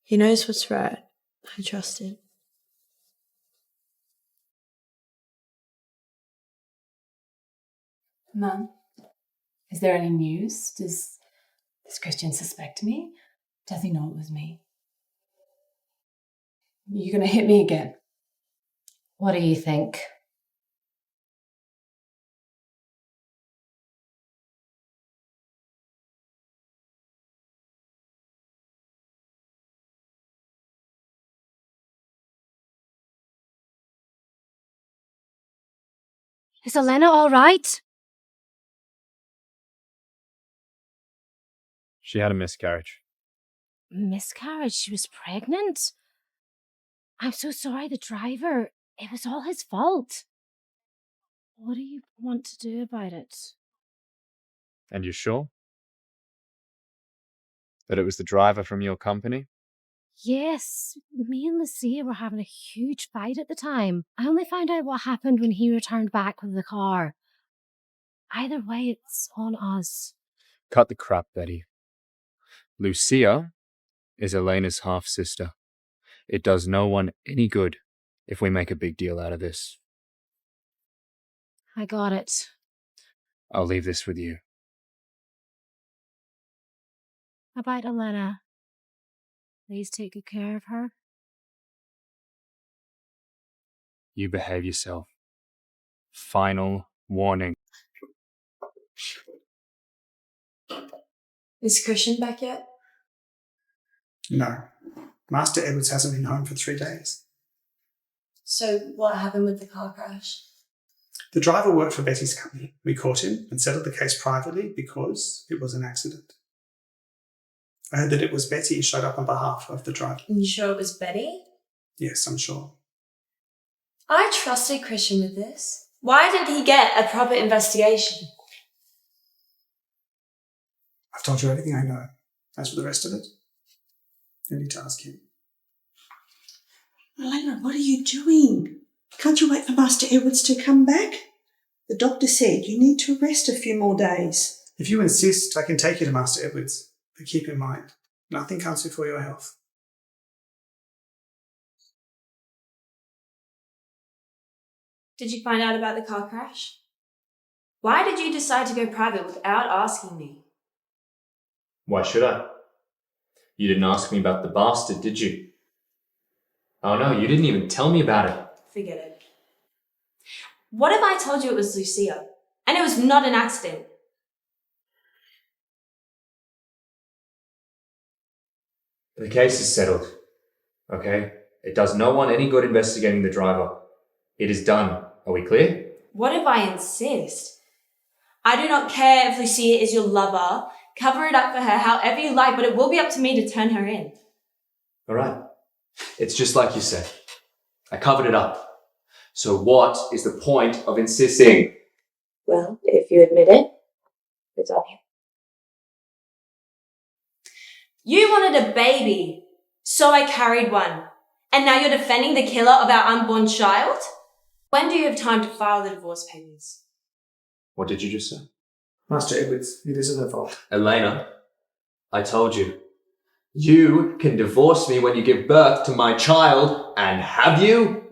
He knows what's right. I trust him. Mum, is there any news? Does Christian suspect me? Does he know it was me? You're gonna hit me again. What do you think? Is Elena all right? She had a miscarriage. Miscarriage? She was pregnant? I'm so sorry, the driver. It was all his fault. What do you want to do about it? And you're sure? That it was the driver from your company? Yes, me and Lucia were having a huge fight at the time. I only found out what happened when he returned back with the car. Either way, it's on us. Cut the crap, Betty. Lucia is Elena's half-sister. It does no one any good if we make a big deal out of this. I got it. I'll leave this with you. About Elena. Please take good care of her. You behave yourself. Final warning. Is Christian back yet? No. Master Edwards hasn't been home for 3 days. So what happened with the car crash? The driver worked for Betty's company. We caught him and settled the case privately because it was an accident. I heard that it was Betty who showed up on behalf of the driver. You sure it was Betty? Yes, I'm sure. I trusted Christian with this. Why didn't he get a proper investigation? I've told you everything I know. As for the rest of it, you need to ask him. Elena, what are you doing? Can't you wait for Master Edwards to come back? The doctor said you need to rest a few more days. If you insist, I can take you to Master Edwards. But keep in mind, nothing comes before your health. Did you find out about the car crash? Why did you decide to go private without asking me? Why should I? You didn't ask me about the bastard, did you? Oh no, you didn't even tell me about it. Forget it. What if I told you it was Lucia, and it was not an accident? The case is settled, okay? It does no one any good investigating the driver. It is done. Are we clear? What if I insist? I do not care if Lucia is your lover. Cover it up for her however you like, but it will be up to me to turn her in. Alright. It's just like you said. I covered it up. So what is the point of insisting? Well, if you admit it, it's on you. You wanted a baby, so I carried one. And now you're defending the killer of our unborn child? When do you have time to file the divorce papers? What did you just say? Master Edwards, it isn't her fault. Elena, I told you. You can divorce me when you give birth to my child, and have you?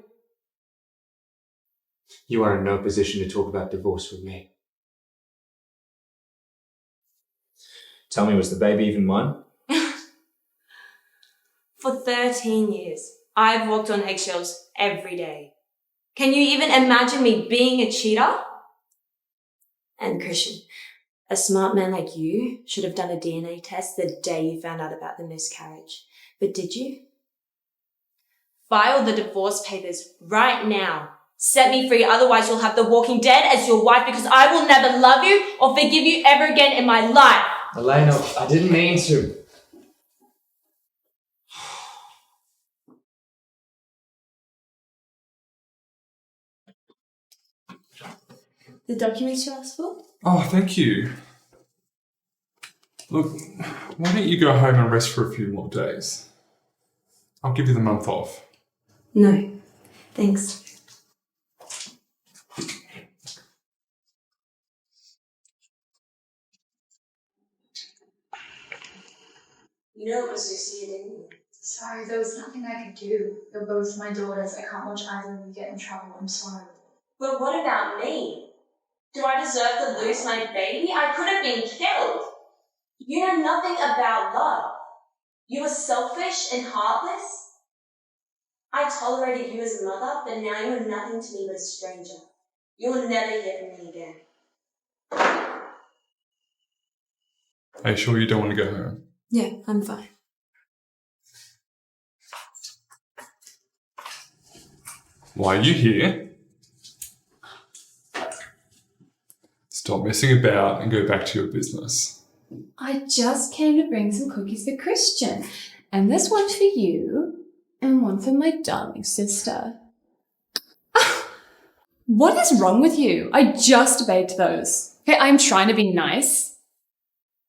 You are in no position to talk about divorce with me. Tell me, was the baby even mine? For 13 years, I've walked on eggshells every day. Can you even imagine me being a cheater? And Christian, a smart man like you should have done a DNA test the day you found out about the miscarriage. But did you? File the divorce papers right now. Set me free, otherwise you'll have the Walking Dead as your wife because I will never love you or forgive you ever again in my life. Elena, I didn't mean to. The documents you asked for? Oh, thank you. Look, why don't you go home and rest for a few more days? I'll give you the month off. No, thanks. You know it was Lucia, didn't you? Sorry, there was nothing I could do. They're both my daughters. I can't watch either of you get in trouble. I'm sorry. But what about me? Do I deserve to lose my baby? I could have been killed. You know nothing about love. You were selfish and heartless. I tolerated you as a mother, but now you are nothing to me but a stranger. You will never hear from me again. Are you sure you don't want to go home? Yeah, I'm fine. Why are you here? Stop messing about and go back to your business. I just came to bring some cookies for Christian. And this one for you, and one for my darling sister. What is wrong with you? I just baked those. Okay, I'm trying to be nice.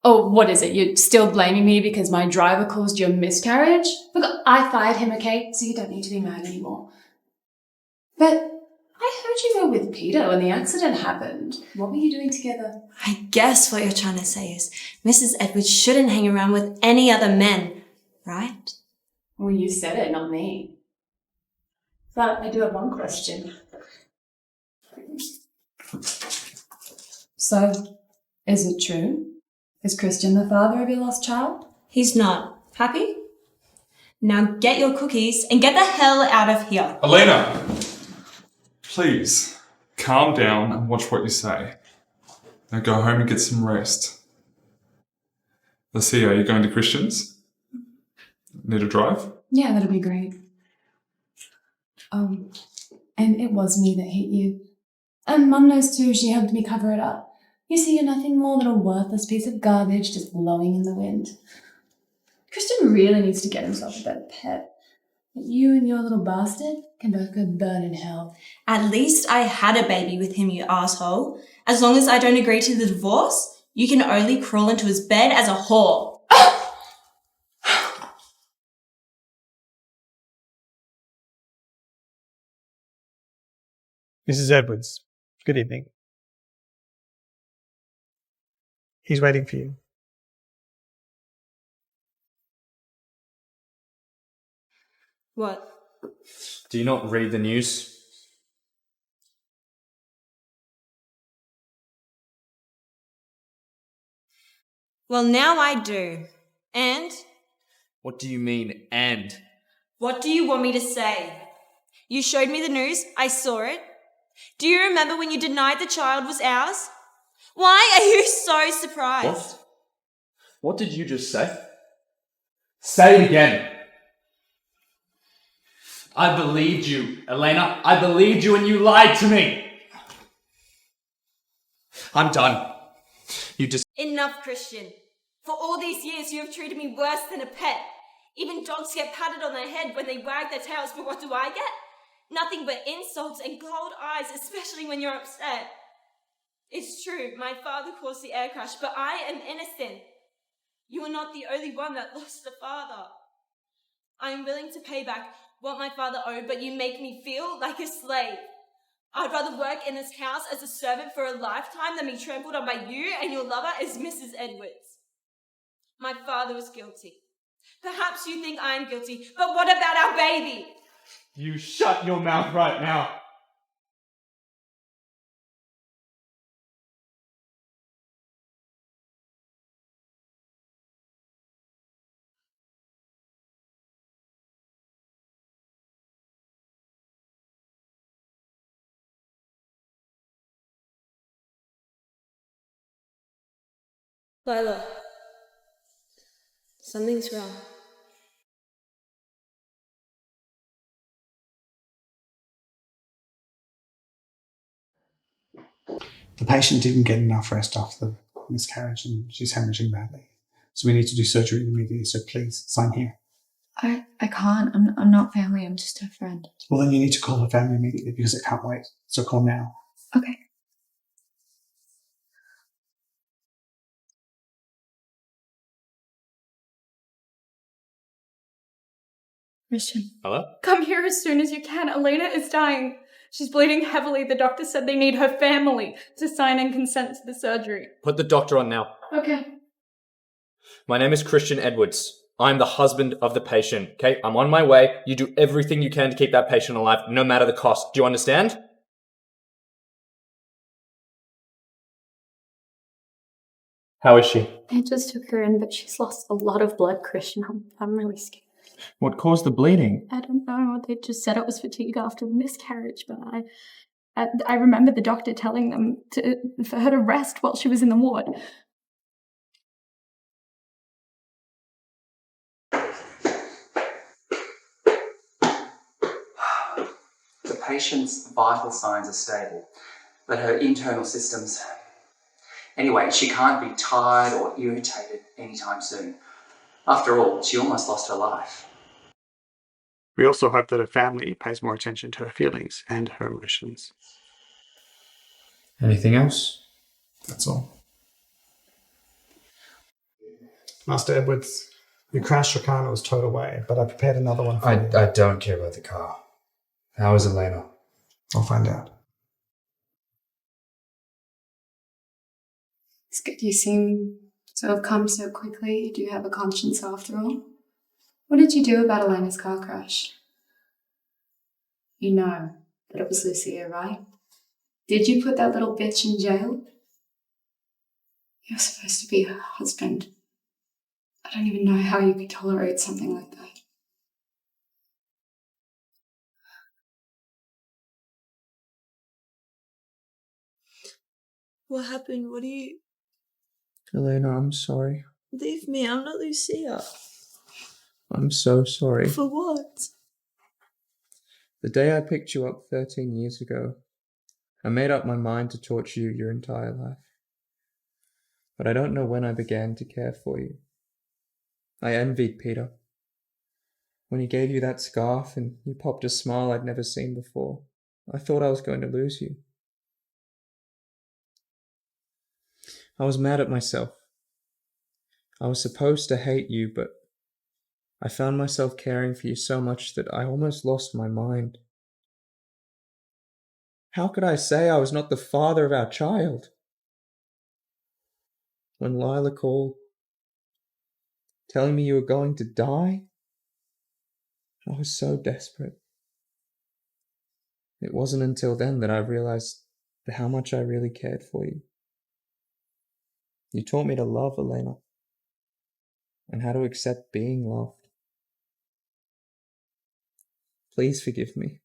Oh, what is it? You're still blaming me because my driver caused your miscarriage? Look, I fired him, okay? So you don't need to be mad anymore. But I heard you were with Peter when the accident happened. What were you doing together? I guess what you're trying to say is Mrs. Edwards shouldn't hang around with any other men, right? Well, you said it, not me. But I do have one question. So, is it true? Is Christian the father of your lost child? He's not. Happy? Now get your cookies and get the hell out of here. Elena! Please, calm down and watch what you say. Now go home and get some rest. Lucia, are you going to Christian's? Need a drive? Yeah, that'll be great. And it was me that hit you. And Mum knows too, she helped me cover it up. You see, you're nothing more than a worthless piece of garbage just blowing in the wind. Christian really needs to get himself a better pet. But you and your little bastard can both go burn in hell. At least I had a baby with him, you asshole. As long as I don't agree to the divorce, you can only crawl into his bed as a whore. Mrs. Edwards, good evening. He's waiting for you. What? Do you not read the news? Well, now I do. And? What do you mean, and? What do you want me to say? You showed me the news. I saw it. Do you remember when you denied the child was ours? Why are you so surprised? What? What did you just say? Say it again. I believed you, Elena. I believed you and you lied to me. I'm done. Enough, Christian. For all these years, you have treated me worse than a pet. Even dogs get patted on the head when they wag their tails, but what do I get? Nothing but insults and cold eyes, especially when you're upset. It's true, my father caused the air crash, but I am innocent. You are not the only one that lost a father. I am willing to pay back what my father owed, but you make me feel like a slave. I'd rather work in this house as a servant for a lifetime than be trampled on by you and your lover as Mrs. Edwards. My father was guilty. Perhaps you think I'm guilty, but what about our baby? You shut your mouth right now. Lila, something's wrong. The patient didn't get enough rest after the miscarriage and she's hemorrhaging badly. So we need to do surgery immediately, so please sign here. I can't. I'm not family. I'm just her friend. Well, then you need to call her family immediately because it can't wait. So call now. Okay. Christian. Hello? Come here as soon as you can. Elena is dying. She's bleeding heavily. The doctor said they need her family to sign and consent to the surgery. Put the doctor on now. Okay. My name is Christian Edwards. I'm the husband of the patient, okay? I'm on my way. You do everything you can to keep that patient alive, no matter the cost. Do you understand? How is she? They just took her in, but she's lost a lot of blood, Christian. I'm really scared. What caused the bleeding? I don't know. They just said it was fatigue after the miscarriage, but I remember the doctor telling them for her to rest while she was in the ward. The patient's vital signs are stable, but her internal systems... Anyway, she can't be tired or irritated anytime soon. After all, she almost lost her life. We also hope that her family pays more attention to her feelings and her emotions. Anything else? That's all. Master Edwards, you crashed your car and it was towed away, but I prepared another one for you. I don't care about the car. How is Elena? I'll find out. It's good you seem to have come so quickly. You do have a conscience after all. What did you do about Elena's car crash? You know that it was Lucia, right? Did you put that little bitch in jail? You're supposed to be her husband. I don't even know how you could tolerate something like that. What happened? What do you... Elena, I'm sorry. Leave me, I'm not Lucia. I'm so sorry. For what? The day I picked you up 13 years ago, I made up my mind to torture you your entire life. But I don't know when I began to care for you. I envied Peter. When he gave you that scarf and you popped a smile I'd never seen before, I thought I was going to lose you. I was mad at myself. I was supposed to hate you, but I found myself caring for you so much that I almost lost my mind. How could I say I was not the father of our child? When Lila called, telling me you were going to die, I was so desperate. It wasn't until then that I realized how much I really cared for you. You taught me to love, Elena, and how to accept being loved. Please forgive me.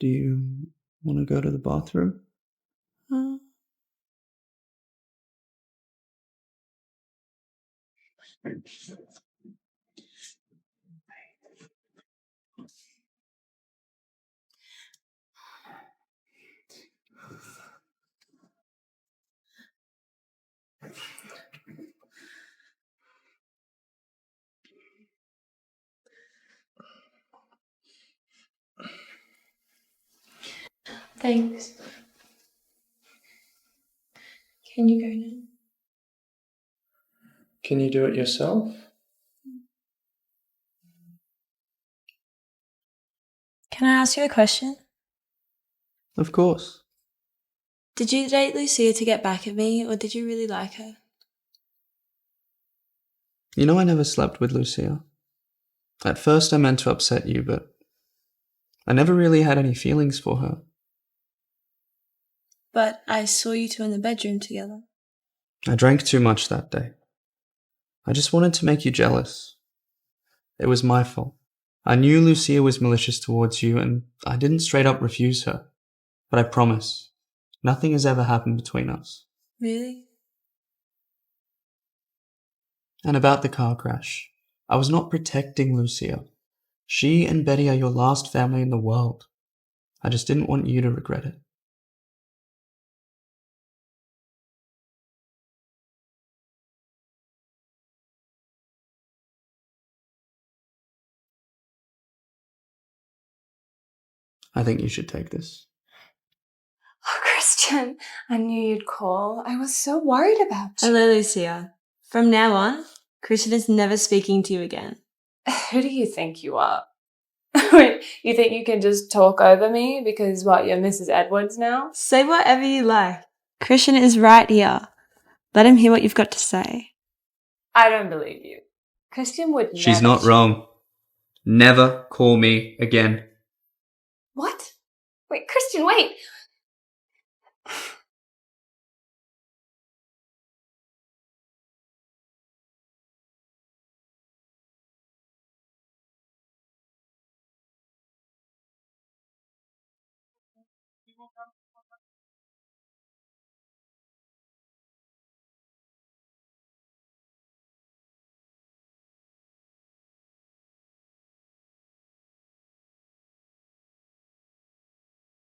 Do you want to go to the bathroom? Thanks. Can you go now? Can you do it yourself? Can I ask you a question? Of course. Did you date Lucia to get back at me, or did you really like her? You know I never slept with Lucia. At first I meant to upset you, but I never really had any feelings for her. But I saw you two in the bedroom together. I drank too much that day. I just wanted to make you jealous. It was my fault. I knew Lucia was malicious towards you, and I didn't straight up refuse her. But I promise, nothing has ever happened between us. Really? And about the car crash, I was not protecting Lucia. She and Betty are your last family in the world. I just didn't want you to regret it. I think you should take this. Oh, Christian, I knew you'd call. I was so worried about you. Hello, Lucia. From now on, Christian is never speaking to you again. Who do you think you are? Wait, you think you can just talk over me because, what, you're Mrs. Edwards now? Say whatever you like. Christian is right here. Let him hear what you've got to say. I don't believe you. Christian would She's never... not wrong. Never call me again. What? Wait, Christian, wait.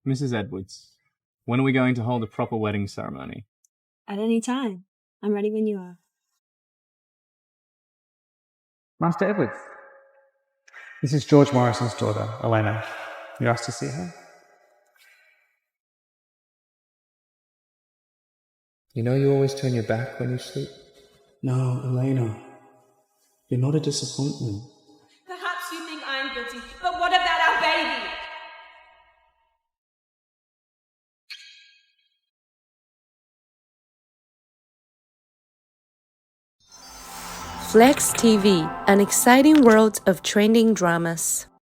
Mrs. Edwards, when are we going to hold a proper wedding ceremony? At any time. I'm ready when you are. Master Edwards, this is George Morrison's daughter, Elena. You asked to see her? You know you always turn your back when you sleep? No, Elena. You're not a disappointment. Perhaps you think I'm guilty, but what about our baby? FlexTV, an exciting world of trending dramas.